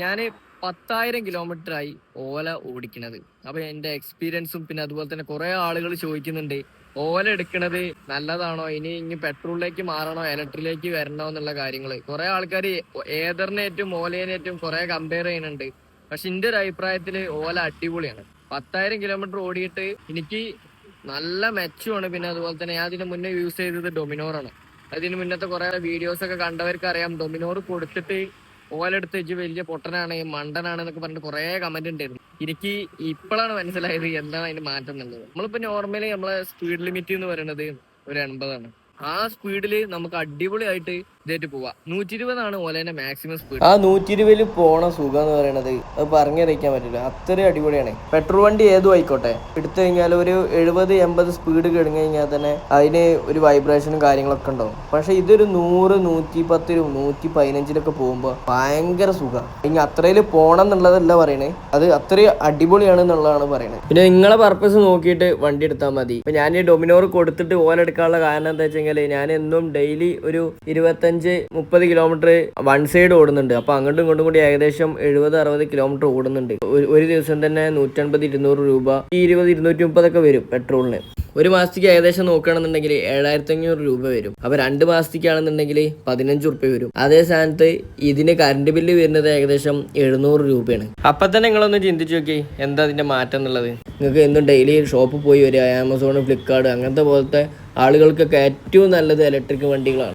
ഞാൻ 10,000 കിലോമീറ്ററായി ഓല ഓടിക്കണത്. അപ്പൊ എന്റെ എക്സ്പീരിയൻസും പിന്നെ അതുപോലെ തന്നെ കുറെ ആളുകൾ ചോദിക്കുന്നുണ്ട് ഓല എടുക്കണത് നല്ലതാണോ, ഇനി പെട്രോളിലേക്ക് മാറണോ, ഇലക്ട്രിക്കിലേക്ക് വരണോ എന്നുള്ള കാര്യങ്ങൾ. കുറെ ആൾക്കാർ ഏതറിനേറ്റും ഓലേനേറ്റും കുറെ കമ്പയർ ചെയ്യുന്നുണ്ട്. പക്ഷെ എന്റെ ഒരു അഭിപ്രായത്തില് ഓല അടിപൊളിയാണ്. 10,000 കിലോമീറ്റർ ഓടിയിട്ട് എനിക്ക് നല്ല മെച്ചമാണ്. പിന്നെ അതുപോലെ തന്നെ ഞാൻ അതിന് മുന്നേ യൂസ് ചെയ്തത് ഡൊമിനോറാണ്. അതിന് മുന്നത്തെ കുറെ വീഡിയോസ് ഒക്കെ കണ്ടവർക്ക് അറിയാം, ഡൊമിനോർ കൊടുത്തിട്ട് ഓലെടുത്ത് വെച്ച് വലിയ പൊട്ടനാണ് മണ്ടനാണ് എന്നൊക്കെ പറഞ്ഞിട്ട് കുറെ കമന്റ് ഉണ്ടായിരുന്നു. എനിക്ക് ഇപ്പോഴാണ് മനസ്സിലായത് എന്താണ് അതിന്റെ മാറ്റം എന്നുള്ളത്. നമ്മളിപ്പോ നോർമലി നമ്മളെ സ്പീഡ് ലിമിറ്റ് എന്ന് പറയുന്നത് ഒരു 80 ആണ്. ആ സ്പീഡില് നമുക്ക് അടിപൊളിയായിട്ട് ഇതായിട്ട് പോവാം. 120 ഓലേന്റെ മാക്സിമം സ്പീഡ്. ആ 120 പോണ സുഖം എന്ന് പറയണത് അത് പറഞ്ഞറിയിക്കാൻ പറ്റില്ല. അത്രയും അടിപൊളിയാണ്. പെട്രോൾ വണ്ടി ഏതും ആയിക്കോട്ടെ, എടുത്തു കഴിഞ്ഞാൽ ഒരു 70-80 സ്പീഡ് കഴിഞ്ഞ് കഴിഞ്ഞാൽ തന്നെ അതിന് ഒരു വൈബ്രേഷനും കാര്യങ്ങളൊക്കെ ഉണ്ടാവും. പക്ഷെ ഇതൊരു 100, 110, 115 പോകുമ്പോൾ ഭയങ്കര സുഖം. ഇനി അത്രയിൽ പോണം എന്നുള്ളതല്ല പറയണേ, അത് അത്രയും അടിപൊളിയാണ് എന്നുള്ളതാണ് പറയുന്നത്. പിന്നെ നിങ്ങളെ പർപ്പസ് നോക്കിയിട്ട് വണ്ടി എടുത്താൽ മതി. ഇപ്പൊ ഞാൻ ഡൊമിനോർ കൊടുത്തിട്ട് ഓലെടുക്കാനുള്ള കാരണം എന്താ വെച്ചാൽ ഞാൻ എന്നും ഡെയിലി ഒരു 25-30 കിലോമീറ്റർ വൺ സൈഡ് ഓടുന്നുണ്ട്. അപ്പൊ അങ്ങോട്ടും ഇങ്ങോട്ടും കൂടി ഏകദേശം 70-60 കിലോമീറ്റർ ഓടുന്നുണ്ട്. ഒരു ദിവസം തന്നെ 150-200 രൂപ, 220-230 വരും പെട്രോളിന്. ഒരു മാസത്തേക്ക് ഏകദേശം നോക്കുകയാണെന്നുണ്ടെങ്കിൽ 7,500 രൂപ വരും. അപ്പൊ 2 മാസത്തേക്കാണെന്നുണ്ടെങ്കിൽ 15 റുപ്യ വരും. അതേ സ്ഥാനത്ത് ഇതിന് കറണ്ട് ബില്ല് വരുന്നത് ഏകദേശം 700 രൂപയാണ്. അപ്പൊ തന്നെ നിങ്ങളൊന്ന് ചിന്തിച്ചു നോക്കി എന്താ അതിന്റെ മാറ്റം എന്നുള്ളത്. നിങ്ങൾക്ക് എന്നും ഡെയിലി ഷോപ്പിൽ പോയി വരിക, ആമസോൺ, ഫ്ലിപ്കാർട്ട് അങ്ങനത്തെ പോലത്തെ ആളുകൾക്കൊക്കെ ഏറ്റവും നല്ലത് ഇലക്ട്രിക് വണ്ടികളാണ്.